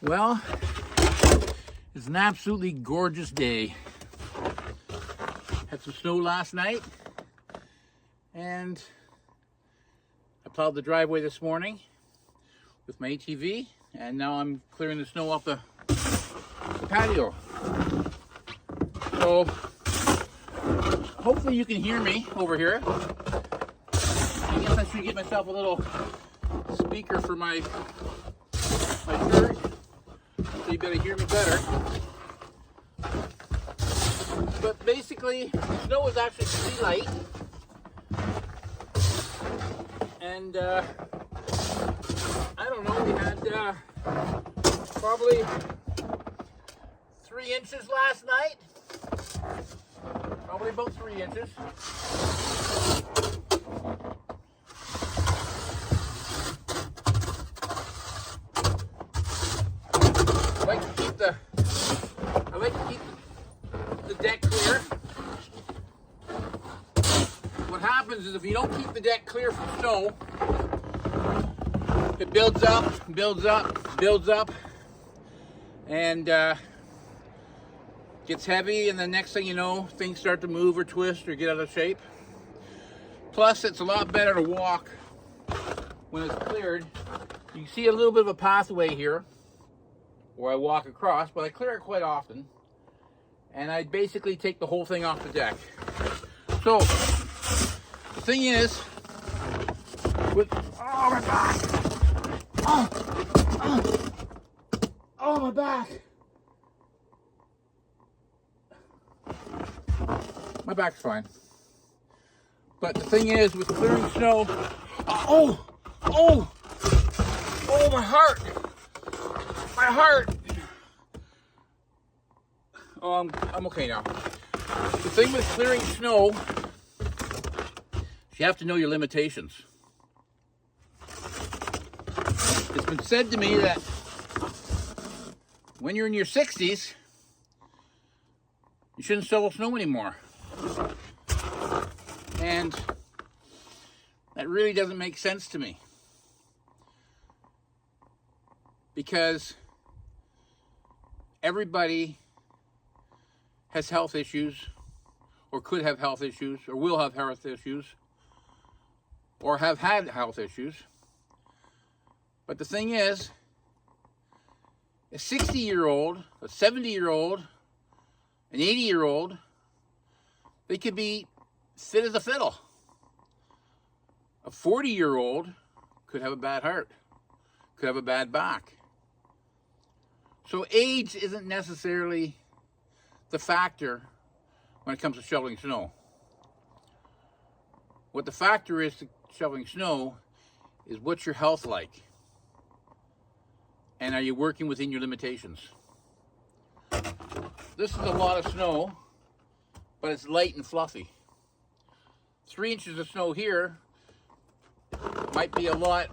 Well, it's an absolutely gorgeous day. Had some snow last night, and I plowed the driveway this morning with my ATV, and now I'm clearing the snow off the patio. So hopefully you can hear me over here. I guess I should get myself a little speaker for my shirt, so you better hear me better. But basically, snow is actually pretty light, and I don't know, we had probably 3 inches last night, probably about 3 inches. I like to keep the deck clear. What happens is if you don't keep the deck clear from snow, it builds up, and gets heavy, and the next thing you know, things start to move or twist or get out of shape. Plus, it's a lot better to walk when it's cleared. You can see a little bit of a pathway here where I walk across, but I clear it quite often, and I basically take the whole thing off the deck. So the thing is, oh my back, oh my back, my back's fine. But the thing is, with clearing snow, oh my heart. Oh, I'm okay now. The thing with clearing snow, you have to know your limitations. It's been said to me that when you're in your 60s, you shouldn't shovel snow anymore. And that really doesn't make sense to me. Because everybody has health issues, or could have health issues, or will have health issues, or have had health issues. But the thing is, a 60-year-old, a 70-year-old, an 80-year-old, they could be fit as a fiddle. A 40-year-old could have a bad heart, could have a bad back. So age isn't necessarily the factor when it comes to shoveling snow. What the factor is to shoveling snow is what's your health like, and are you working within your limitations. This is a lot of snow, but it's light and fluffy. 3 inches of snow here might be a lot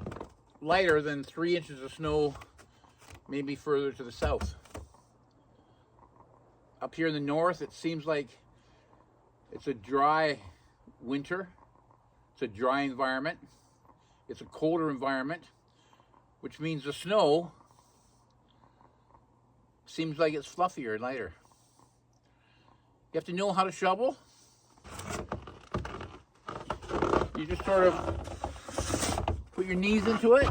lighter than 3 inches of snow maybe further to the south. Up here in the north, it seems like it's a dry winter. It's a dry environment. It's a colder environment, which means the snow seems like it's fluffier and lighter. You have to know how to shovel. You just sort of put your knees into it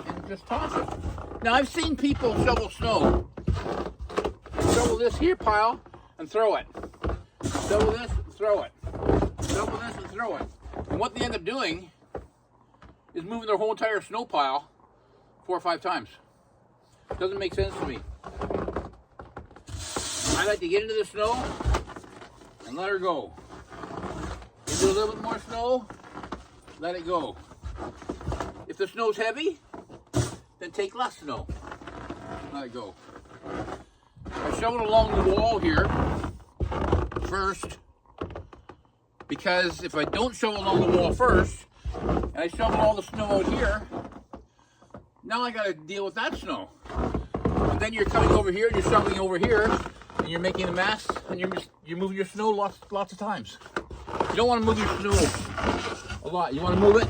and just toss it. Now, I've seen people shovel snow. Shovel this here pile and throw it. Shovel this and throw it. Shovel this and throw it. And what they end up doing is moving their whole entire snow pile 4 or 5 times. It doesn't make sense to me. I like to get into the snow and let her go. Into a little bit more snow, let it go. If the snow's heavy, then take less snow. Let it go. I shoveled along the wall here first, because if I don't shovel along the wall first, and I shovel all the snow out here, now I got to deal with that snow. And then you're coming over here, and you're shoveling over here, and you're making a mess, and you're moving your snow lots of times. You don't want to move your snow a lot. You want to move it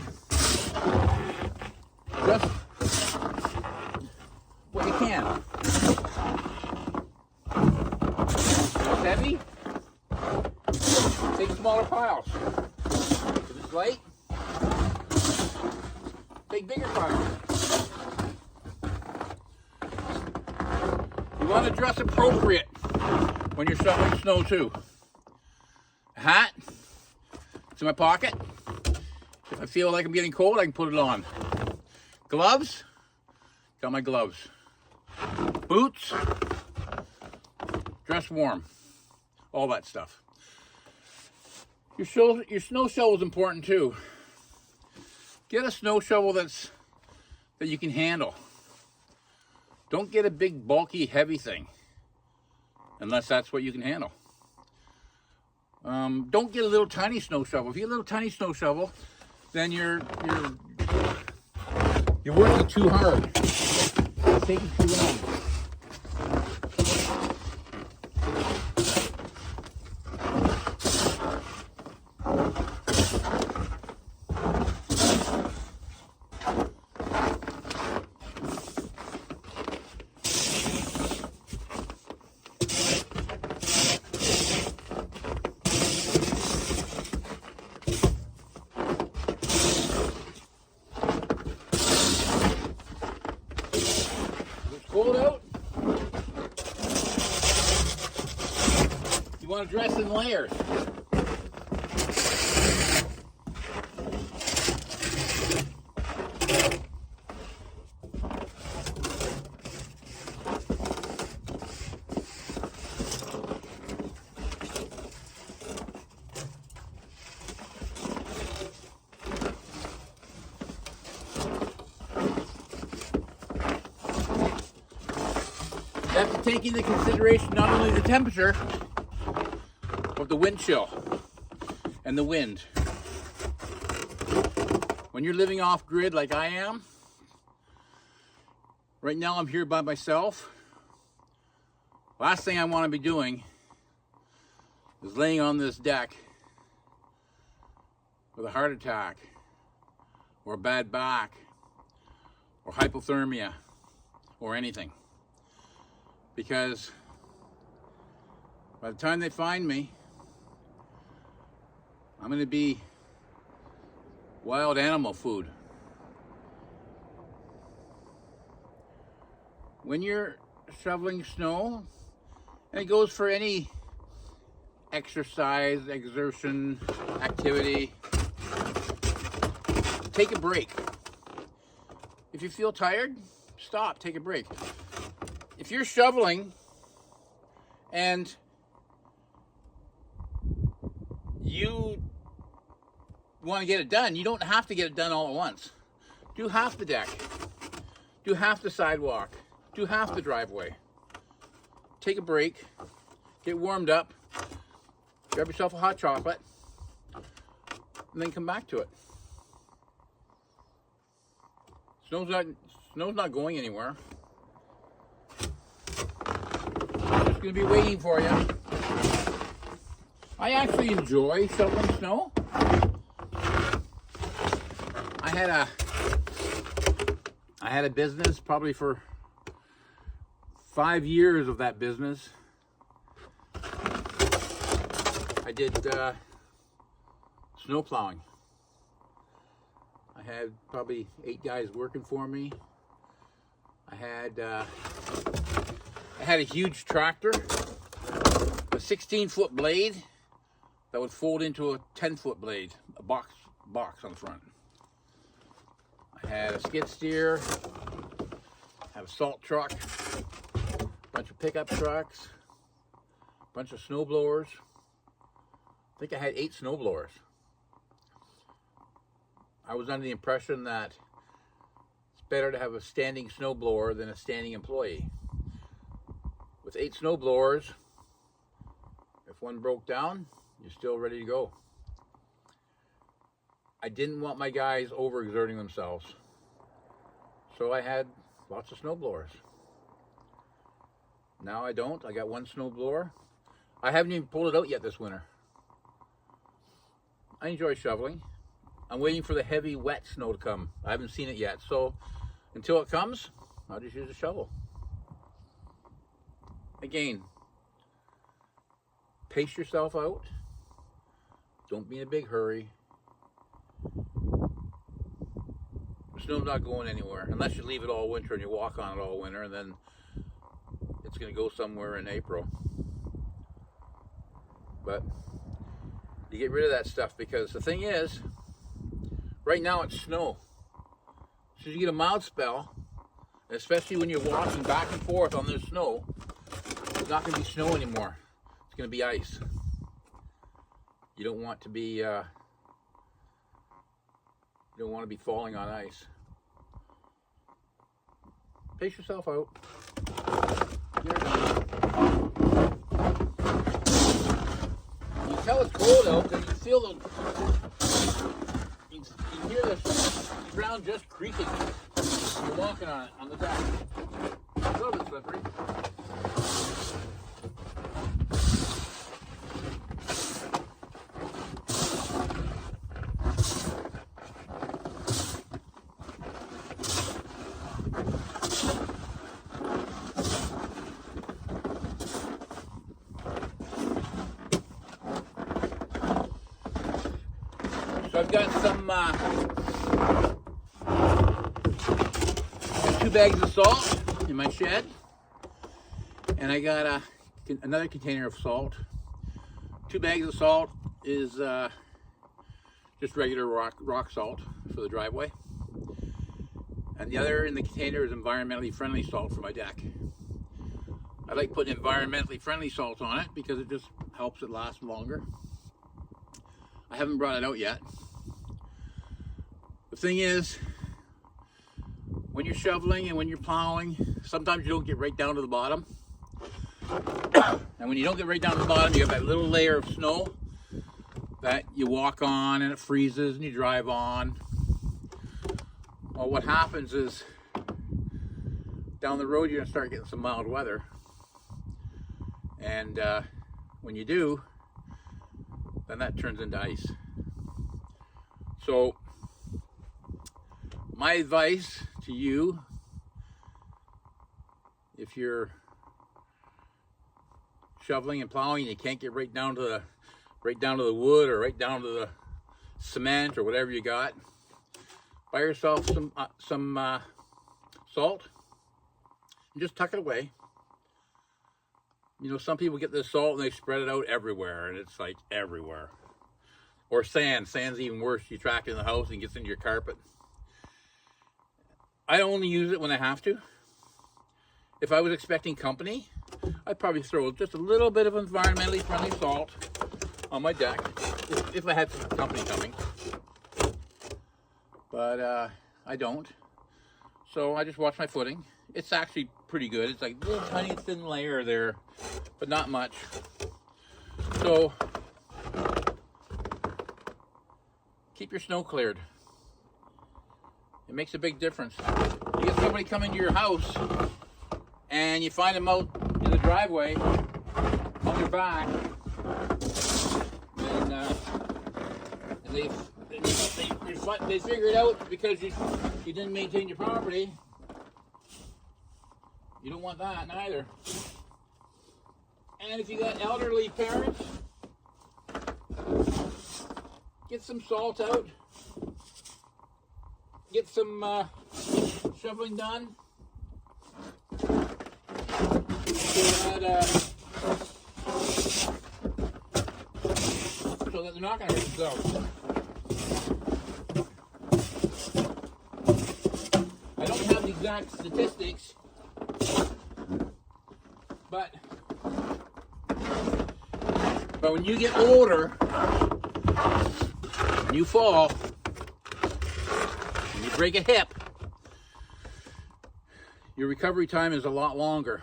just what you can. If it's heavy, take smaller piles. If it's light, take bigger piles. You want to dress appropriate when you're shoveling snow too. A hat, it's in my pocket. If I feel like I'm getting cold, I can put it on. Gloves, got my gloves. Boots, dress warm. All that stuff. Your snow shovel is important too. Get a snow shovel that you can handle. Don't get a big, bulky, heavy thing, unless that's what you can handle. Don't get a little tiny snow shovel. If you get a little tiny snow shovel, then you're working too hard. It's taking too long. Cold out. You want to dress in layers. You have to take into consideration not only the temperature, but the wind chill and the wind. When you're living off grid like I am, right now I'm here by myself. Last thing I want to be doing is laying on this deck with a heart attack or a bad back or hypothermia or anything. Because by the time they find me, I'm going to be wild animal food. When you're shoveling snow, and it goes for any exercise, exertion, activity, take a break. If you feel tired, stop, take a break. If you're shoveling and you want to get it done, you don't have to get it done all at once. Do half the deck, do half the sidewalk, do half the driveway. Take a break, get warmed up, grab yourself a hot chocolate, and then come back to it. Snow's not going anywhere. It's going to be waiting for you. I actually enjoy shoveling snow. I had a business probably for 5 years of that business. I did snow plowing. I had probably 8 guys working for me. I had a huge tractor, a 16-foot blade that would fold into a 10-foot blade, a box on the front. I had a skid steer, had a salt truck, a bunch of pickup trucks, a bunch of snow blowers. I think I had 8 snow blowers. I was under the impression that it's better to have a standing snow blower than a standing employee. With 8 snow blowers, if one broke down, you're still ready to go. I didn't want my guys overexerting themselves, so I had lots of snow blowers. Now I don't. I got 1 snow blower. I haven't even pulled it out yet this winter. I enjoy shoveling. I'm waiting for the heavy, wet snow to come. I haven't seen it yet, so Until it comes, I'll just use a shovel. Again, pace yourself out. Don't be in a big hurry. The snow's not going anywhere unless you leave it all winter and you walk on it all winter, and then it's going to go somewhere in April. But you get rid of that stuff, because the thing is, right now it's snow. So you get a mild spell, especially when you're walking back and forth on the snow, it's not going to be snow anymore. It's going to be ice. You don't want to be falling on ice. Pace yourself out. You're done. You can tell it's cold out because you feel you can hear the ground just creaking. You're walking on it on the deck. It's a little bit slippery. So I've got some 2 bags of salt in my shed, and I got another container of salt. 2 bags of salt is just regular rock salt for the driveway, and the other in the container is environmentally friendly salt for my deck. I like putting environmentally friendly salt on it because it just helps it last longer. I haven't brought it out yet. The thing is, when you're shoveling and when you're plowing, sometimes you don't get right down to the bottom. And when you don't get right down to the bottom, you have that little layer of snow that you walk on and it freezes and you drive on. Well, what happens is, down the road you're going to start getting some mild weather. And when you do, then that turns into ice. So my advice to you, if you're shoveling and plowing and you can't get right down to the wood or right down to the cement or whatever you got, buy yourself some salt and just tuck it away. You know, some people get this salt and they spread it out everywhere, and it's like everywhere. Or sand. Sand's even worse. You track it in the house and it gets into your carpet. I only use it when I have to. If I was expecting company, I'd probably throw just a little bit of environmentally friendly salt on my deck if I had some company coming. But I don't. So I just watch my footing. It's actually pretty good. It's like a little tiny thin layer there, but not much. So keep your snow cleared. It makes a big difference. You get somebody coming to your house and you find them out in the driveway on their back, and they figure it out because you didn't maintain your property. You don't want that neither. And if you got elderly parents, get some salt out. Get some shoveling done so that they're not going to hurt themselves. I don't have the exact statistics, but when you get older and you fall, break a hip, your recovery time is a lot longer.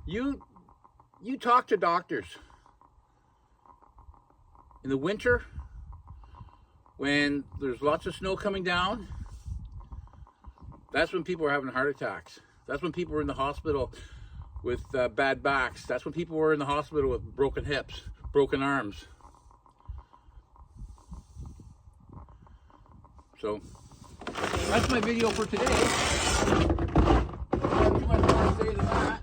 You talk to doctors. In the winter, when there's lots of snow coming down, that's when people are having heart attacks. That's when people are in the hospital with bad backs. That's when people were in the hospital with broken hips, broken arms. So that's my video for today. Not too much more to say than that.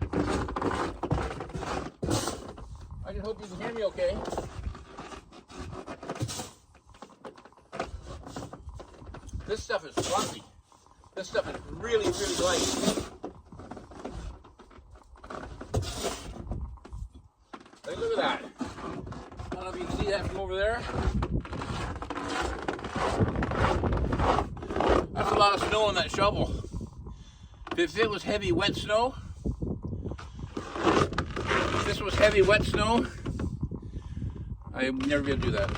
I just hope you can hear me okay. This stuff is fluffy. This stuff is really, really light. Hey, look at that. I don't know if you can see that from over there. That's a lot of snow on that shovel. If it was heavy, wet snow, if this was heavy, wet snow, I would never be able to do that.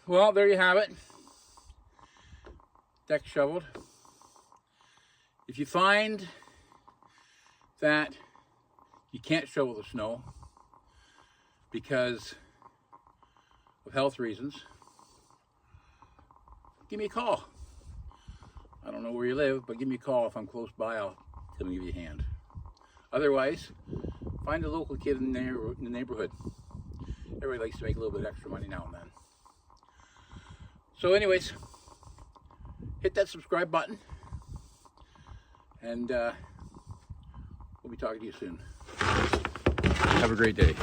Well, there you have it. Deck shoveled. If you find that you can't shovel the snow because of health reasons, give me a call. I don't know where you live, but give me a call. If I'm close by, I'll come give you a hand. Otherwise, find a local kid in the neighborhood. Everybody likes to make a little bit extra money now and then. So anyways, hit that subscribe button, and we'll be talking to you soon. Have a great day.